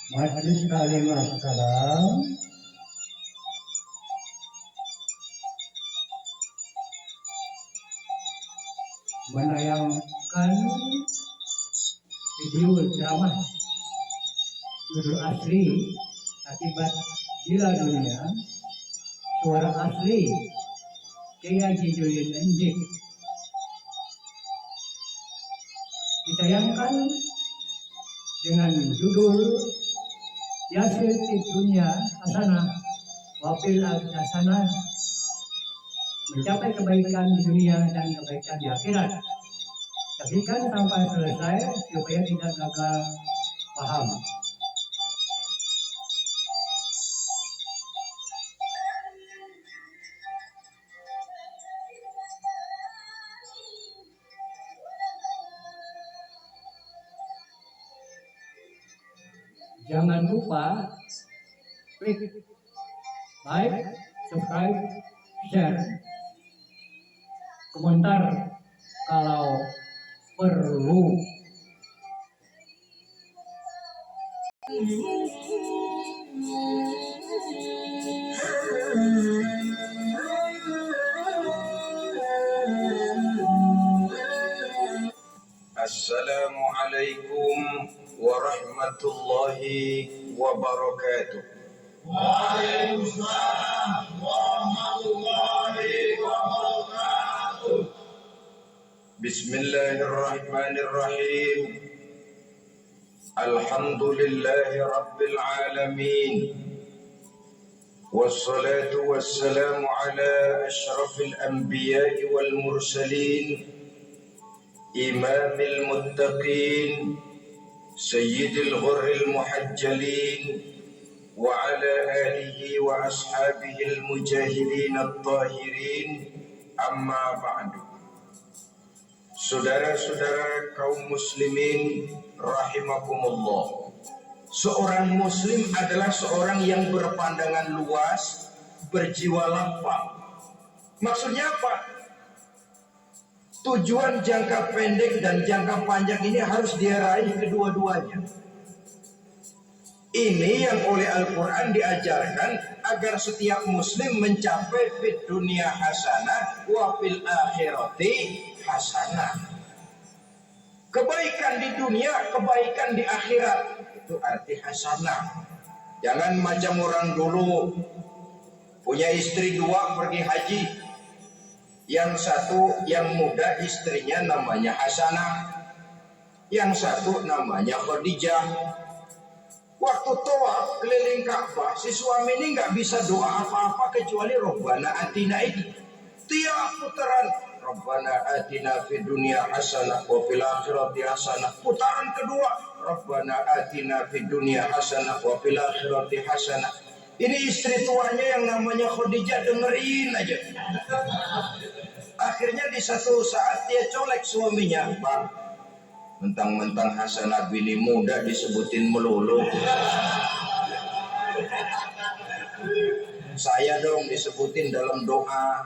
Majelis Kalimah sekarang menayangkan video ceramah judul asli akibat gila dunia, suara asli Kiai Haji Julian Endik, ditayangkan dengan judul Yasil di dunia hasanah wafil hasanah, mencapai kebaikan di dunia dan kebaikan di akhirat. Saksikan sampai selesai supaya tidak gagal paham. Jangan lupa klik like, subscribe, share, komentar kalau perlu. Assalamualaikum warahmatullahi wabarakatuh. Waalaikumsalam warahmatullahi wabarakatuh. Bismillahirrahmanirrahim. Alhamdulillahi rabbil alamin. Wassalatu wassalamu ala ashrafil anbiya'i wal mursalin, imamil muttaqin, sayyidil ghurril muhajjalin, wa ala alihi wa ashabihil mujahidin at-tahirin, amma ba'du. Saudara-saudara kaum muslimin rahimakumullah, seorang muslim adalah seorang yang berpandangan luas, berjiwa lapang. Maksudnya apa? Tujuan jangka pendek dan jangka panjang ini harus dia raih kedua-duanya. Ini yang oleh Al-Quran diajarkan agar setiap muslim mencapai fid dunia hasanah wa fil akhirati hasanah. Kebaikan di dunia, kebaikan di akhirat, itu arti hasanah. Jangan macam orang dulu punya istri dua pergi haji. Yang satu yang muda istrinya namanya Hasanah, yang satu namanya Khadijah. Waktu tawaf keliling Ka'bah, si suami ini nggak bisa doa apa-apa kecuali Rabbana atina itu. Tiap putaran Rabbana atina fid dunya hasanah wa fil akhirati hasanah. Putaran kedua Rabbana atina fid dunya hasanah wa fil akhirati hasanah. Ini istri tuanya yang namanya Khadijah dengerin aja. Akhirnya di satu saat dia colek suaminya, Bang, mentang-mentang Hasanah bini muda disebutin melulu, saya dong disebutin dalam doa.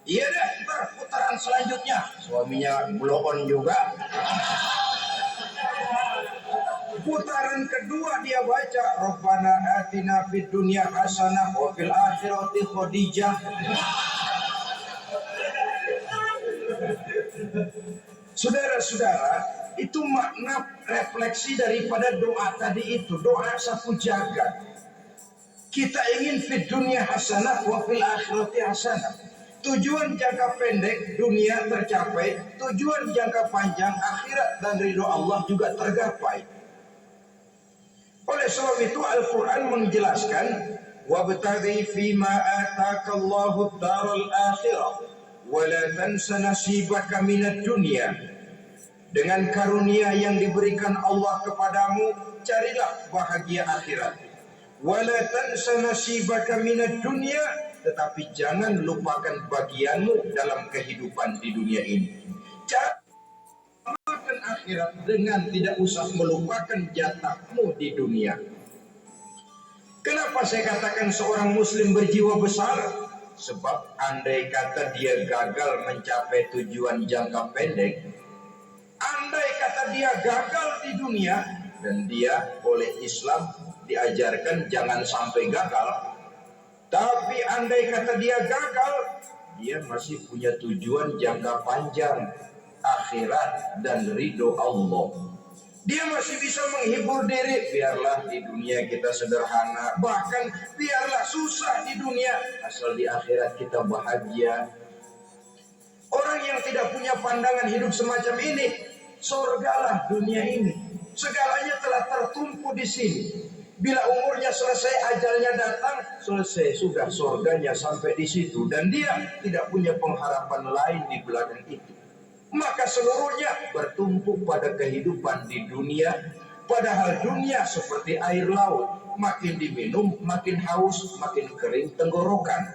Iya deh, ntar putaran selanjutnya suaminya blow on juga. Putaran kedua dia baca Rabbana atina fid dunya hasanah wa fil akhirati Khadijah. Saudara-saudara, itu makna refleksi daripada doa tadi itu, doa sapu jagat. Kita ingin fid dunya hasanah wa fil akhirati hasanah. Tujuan jangka pendek dunia tercapai, tujuan jangka panjang akhirat dan ridho Allah juga tergapai. Oleh sebab itu Al-Quran menjelaskan, wabtaghi fima atakallahu daral akhirah wala tansa nasibaka minad dunya. Dengan karunia yang diberikan Allah kepadamu, carilah bahagia akhirat. Wala tansa nasibaka minad dunya, tetapi jangan lupakan bagianmu dalam kehidupan di dunia ini. Carikan akhirat dengan tidak usah melupakan jatahmu di dunia. Kenapa saya katakan seorang muslim berjiwa besar? Sebab andai kata dia gagal mencapai tujuan jangka pendek, andai kata dia gagal di dunia dan dia oleh Islam diajarkan jangan sampai gagal. Tapi andai kata dia gagal, dia masih punya tujuan jangka panjang, akhirat dan ridho Allah. Dia masih bisa menghibur diri, biarlah di dunia kita sederhana, bahkan biarlah susah di dunia, asal di akhirat kita bahagia. Orang yang tidak punya pandangan hidup semacam ini, surgalah dunia ini. Segalanya telah tertumpu di sini. Bila umurnya selesai, ajalnya datang, selesai sudah surganya sampai di situ, dan dia tidak punya pengharapan lain di belakang itu. Maka seluruhnya bertumpu pada kehidupan di dunia. Padahal dunia seperti air laut, makin diminum makin haus, makin kering tenggorokan.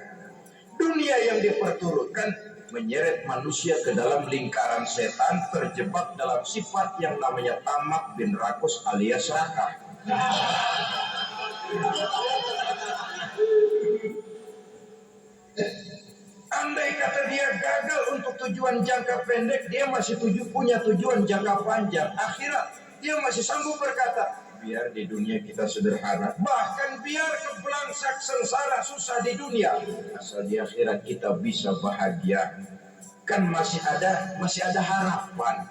Dunia yang diperturutkan menyeret manusia ke dalam lingkaran setan, terjebak dalam sifat yang namanya tamak bin rakus alias serakah. Andai kata dia gagal untuk tujuan jangka pendek, dia masih punya tujuan jangka panjang, akhirat. Dia masih sanggup berkata, biar di dunia kita sederhana, bahkan biar kebelangsak sengsara susah di dunia, asal di akhirat kita bisa bahagia. Kan masih ada harapan.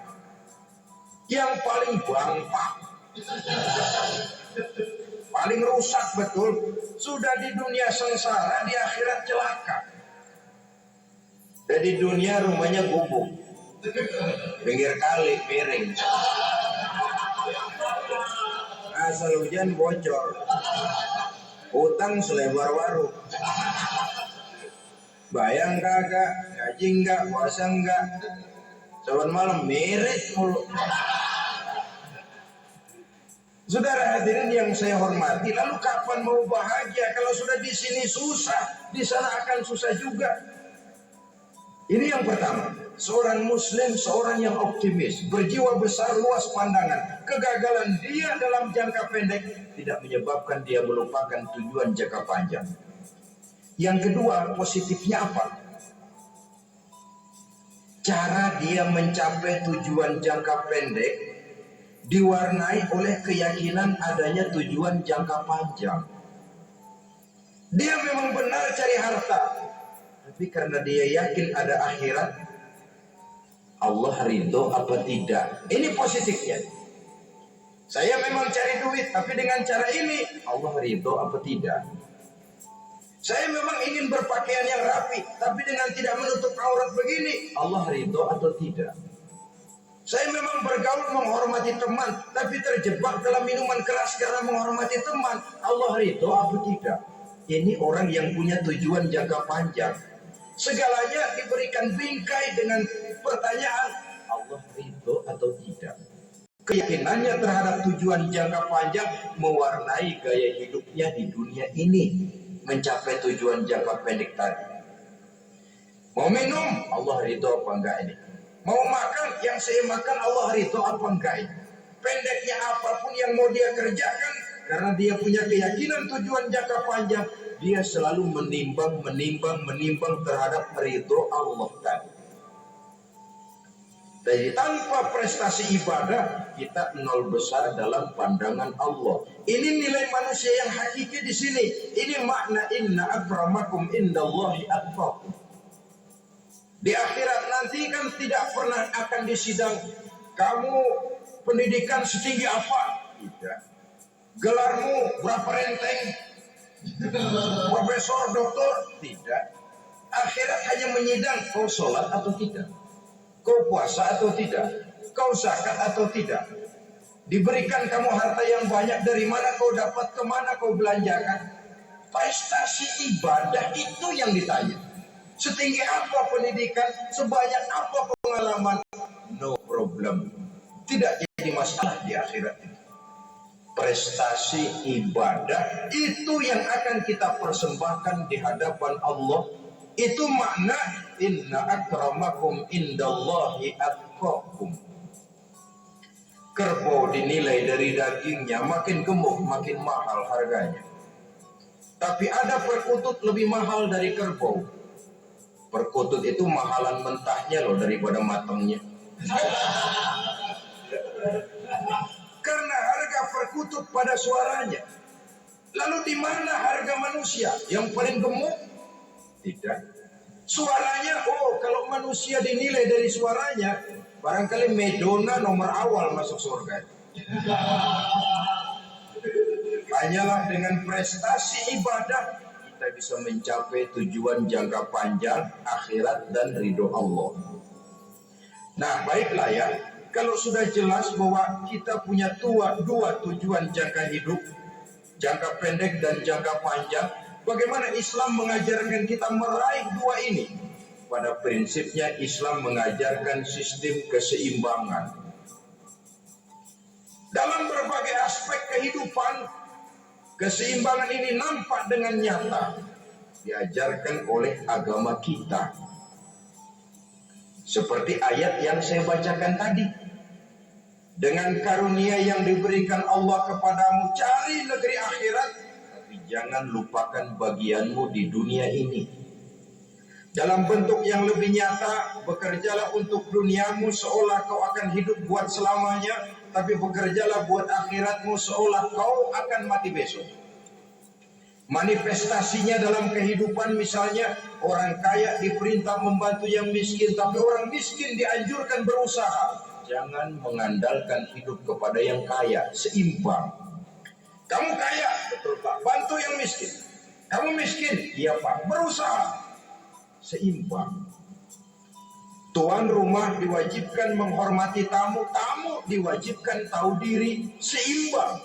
Yang paling bangpak, paling rusak betul, sudah di dunia sengsara, di akhirat celaka. Jadi dunia rumahnya gubuk, pinggir kali piring, asal hujan bocor, utang selebar warung, bayang kagak, gaji enggak, puasa enggak, saban malam mirit mulu. Saudara hadirin yang saya hormati, lalu kapan mau bahagia kalau sudah di sini susah, di sana akan susah juga. Ini yang pertama, seorang muslim, seorang yang optimis, berjiwa besar, luas pandangan. Kegagalan dia dalam jangka pendek tidak menyebabkan dia melupakan tujuan jangka panjang. Yang kedua, positifnya apa? Cara dia mencapai tujuan jangka pendek diwarnai oleh keyakinan adanya tujuan jangka panjang. Dia memang benar cari harta, tapi karena dia yakin ada akhirat, Allah ridho apa tidak. Ini positifnya. Saya memang cari duit, tapi dengan cara ini Allah ridho apa tidak. Saya memang ingin berpakaian yang rapi, tapi dengan tidak menutup aurat begini, Allah ridho atau tidak. Saya memang bergaul menghormati teman, tapi terjebak dalam minuman keras karena menghormati teman, Allah ridho apa tidak. Ini orang yang punya tujuan jangka panjang. Segalanya diberikan bingkai dengan pertanyaan, Allah ridho atau tidak. Keyakinannya terhadap tujuan jangka panjang mewarnai gaya hidupnya di dunia ini, mencapai tujuan jangka pendek tadi. Mau minum, Allah ridho apa enggak ini? Mau makan, yang saya makan Allah ridho apa enggak ini? Pendeknya apapun yang mau dia kerjakan, karena dia punya keyakinan tujuan jangka panjang, dia selalu menimbang terhadap ridho Allah tadi. Jadi tanpa prestasi ibadah, kita nol besar dalam pandangan Allah. Ini nilai manusia yang hakiki di sini. Ini makna inna akramakum indallahi atqakum. Di akhirat nanti kan tidak pernah akan disidang, kamu pendidikan setinggi apa? Tidak. Gelarmu berapa renteng? Profesor, doktor? Tidak. Akhirat hanya menyidang kau sholat atau tidak, kau puasa atau tidak, kau zakat atau tidak. Diberikan kamu harta yang banyak, dari mana kau dapat, kemana kau belanjakan. Prestasi ibadah itu yang ditanya. Setinggi apa pendidikan, sebanyak apa pengalaman, no problem. Tidak jadi masalah di akhirat itu. Prestasi ibadah itu yang akan kita persembahkan di hadapan Allah. Itu makna inna akramakum indallahi atqakum. Kerbau dinilai dari dagingnya, makin gemuk makin mahal harganya. Tapi ada perkutut lebih mahal dari kerbau. Perkutut itu mahalan mentahnya loh daripada matangnya. Karena harga perkutut pada suaranya. Lalu di mana harga manusia yang paling gemuk? Tidak. Suaranya, oh kalau manusia dinilai dari suaranya, barangkali Madonna nomor awal masuk surga. Hanyalah dengan prestasi ibadah kita bisa mencapai tujuan jangka panjang akhirat dan ridho Allah. Nah baiklah ya, kalau sudah jelas bahwa kita punya dua tujuan jangka hidup, jangka pendek dan jangka panjang, bagaimana Islam mengajarkan kita meraih dua ini? Pada prinsipnya Islam mengajarkan sistem keseimbangan. Dalam berbagai aspek kehidupan, keseimbangan ini nampak dengan nyata diajarkan oleh agama kita. Seperti ayat yang saya bacakan tadi. Dengan karunia yang diberikan Allah kepadamu, cari negeri akhirat, tapi jangan lupakan bagianmu di dunia ini. Dalam bentuk yang lebih nyata, bekerjalah untuk duniamu seolah kau akan hidup buat selamanya, tapi bekerjalah buat akhiratmu seolah kau akan mati besok. Manifestasinya dalam kehidupan misalnya orang kaya diperintah membantu yang miskin, tapi orang miskin dianjurkan berusaha. Jangan mengandalkan hidup kepada yang kaya, seimbang. Kamu kaya, betul Pak, bantu yang miskin. Kamu miskin, iya Pak, berusaha. Seimbang. Tuan rumah diwajibkan menghormati tamu, tamu diwajibkan tahu diri, seimbang.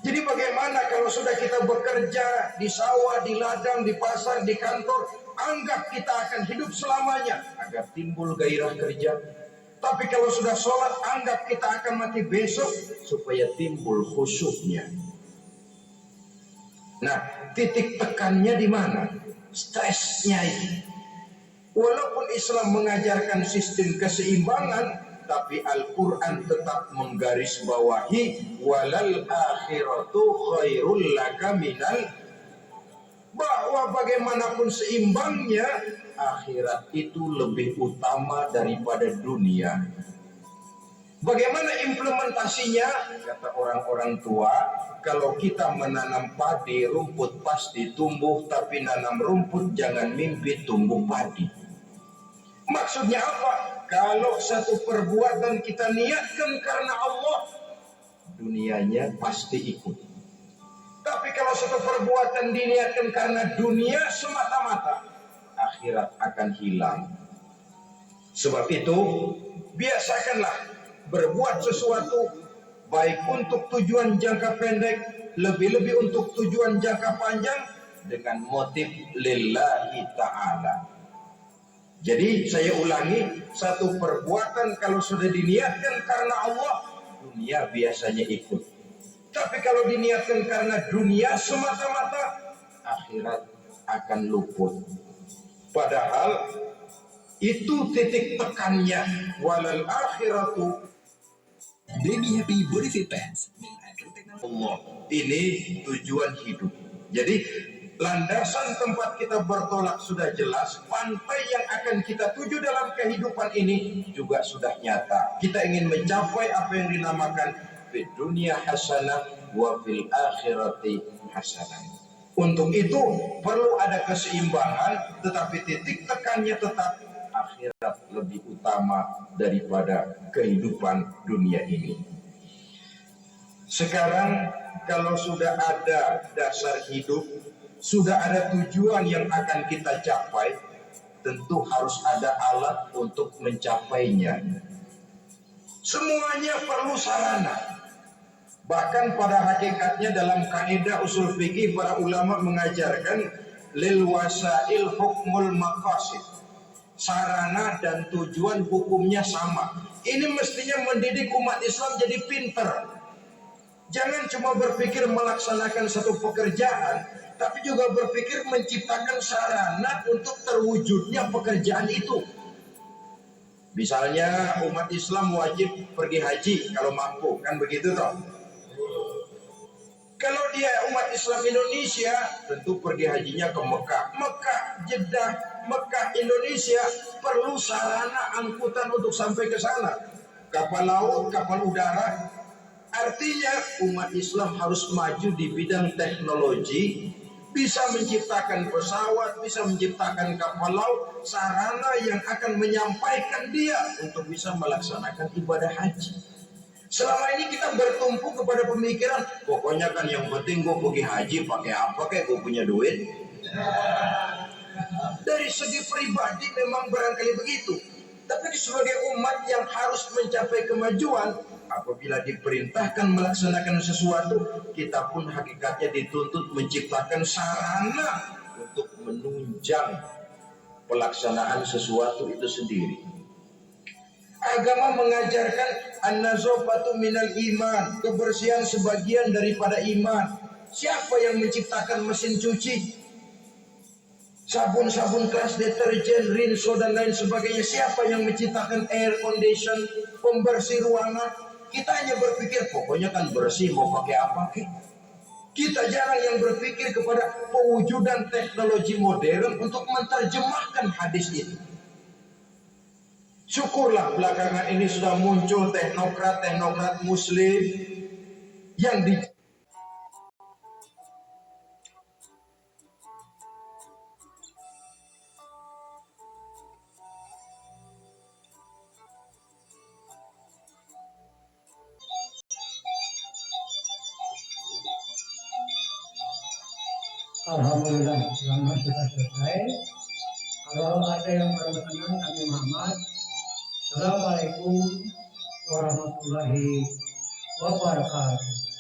Jadi bagaimana kalau sudah kita bekerja di sawah, di ladang, di pasar, di kantor, anggap kita akan hidup selamanya agar timbul gairah kerja. Tapi kalau sudah sholat, anggap kita akan mati besok supaya timbul khusyuknya. Nah, titik tekannya di mana? Stresnya itu. Walaupun Islam mengajarkan sistem keseimbangan, tapi Al-Quran tetap menggarisbawahi walal akhiratu khairul laka minal, bahwa bagaimanapun seimbangnya, akhirat itu lebih utama daripada dunia. Bagaimana implementasinya? Kata orang-orang tua, kalau kita menanam padi, rumput pasti tumbuh, tapi nanam rumput jangan mimpi tumbuh padi. Maksudnya apa? Kalau satu perbuatan kita niatkan karena Allah, dunianya pasti ikut. Tapi kalau satu perbuatan diniatkan karena dunia semata-mata, akhirat akan hilang. Sebab itu, biasakanlah berbuat sesuatu baik untuk tujuan jangka pendek, lebih-lebih untuk tujuan jangka panjang dengan motif lillahi ta'ala. Jadi saya ulangi, satu perbuatan kalau sudah diniatkan karena Allah, dunia biasanya ikut. Tapi kalau diniatkan karena dunia semata-mata, akhirat akan luput. Padahal itu titik tekannya, walal akhiratu. Baby Happy Body Fit Pants. Allah, ini tujuan hidup. Jadi landasan tempat kita bertolak sudah jelas, pantai yang akan kita tuju dalam kehidupan ini juga sudah nyata. Kita ingin mencapai apa yang dinamakan fid dunya hasanah wa fil akhirati hasanah. Untuk itu perlu ada keseimbangan, tetapi titik tekannya tetap akhirat lebih utama daripada kehidupan dunia ini. Sekarang kalau sudah ada dasar hidup, sudah ada tujuan yang akan kita capai, tentu harus ada alat untuk mencapainya. Semuanya perlu sarana. Bahkan pada hakikatnya dalam kaidah usul fikih para ulama mengajarkan lil wasail hukmul maqasid. Sarana dan tujuan hukumnya sama. Ini mestinya mendidik umat Islam jadi pinter. Jangan cuma berpikir melaksanakan satu pekerjaan, tapi juga berpikir menciptakan sarana untuk terwujudnya pekerjaan itu. Misalnya umat Islam wajib pergi haji kalau mampu, kan begitu toh? Kalau dia umat Islam Indonesia, tentu pergi hajinya ke Mekah. Mekah, Jeddah, Mekah, Indonesia perlu sarana angkutan untuk sampai ke sana. Kapal laut, kapal udara, Artinya umat Islam harus maju di bidang teknologi, bisa menciptakan pesawat, bisa menciptakan kapal laut, sarana yang akan menyampaikan dia untuk bisa melaksanakan ibadah haji. Selama ini kita bertumpu kepada pemikiran, pokoknya kan yang penting gue pergi haji pakai apa kayak gue punya duit. Dari segi pribadi memang barangkali begitu. Tapi sebagai umat yang harus mencapai kemajuan, apabila diperintahkan melaksanakan sesuatu, kita pun hakikatnya dituntut menciptakan sarana untuk menunjang pelaksanaan sesuatu itu sendiri. Agama mengajarkan an-nazafatu minal iman, kebersihan sebagian daripada iman. Siapa yang menciptakan mesin cuci? Sabun-sabun keras, deterjen, rinso dan lain sebagainya. Siapa yang menciptakan air condition, pembersih ruangan? Kita hanya berpikir pokoknya kan bersih, mau pakai apa kek? Kita jarang yang berpikir kepada pewujudan teknologi modern untuk menerjemahkan hadis itu. Syukurlah belakangan ini sudah muncul teknokrat muslim yang di Alhamdulillah, ceramah sudah selesai. Kalau ada yang berkenan, kami Muhammad. Assalamualaikum warahmatullahi wabarakatuh.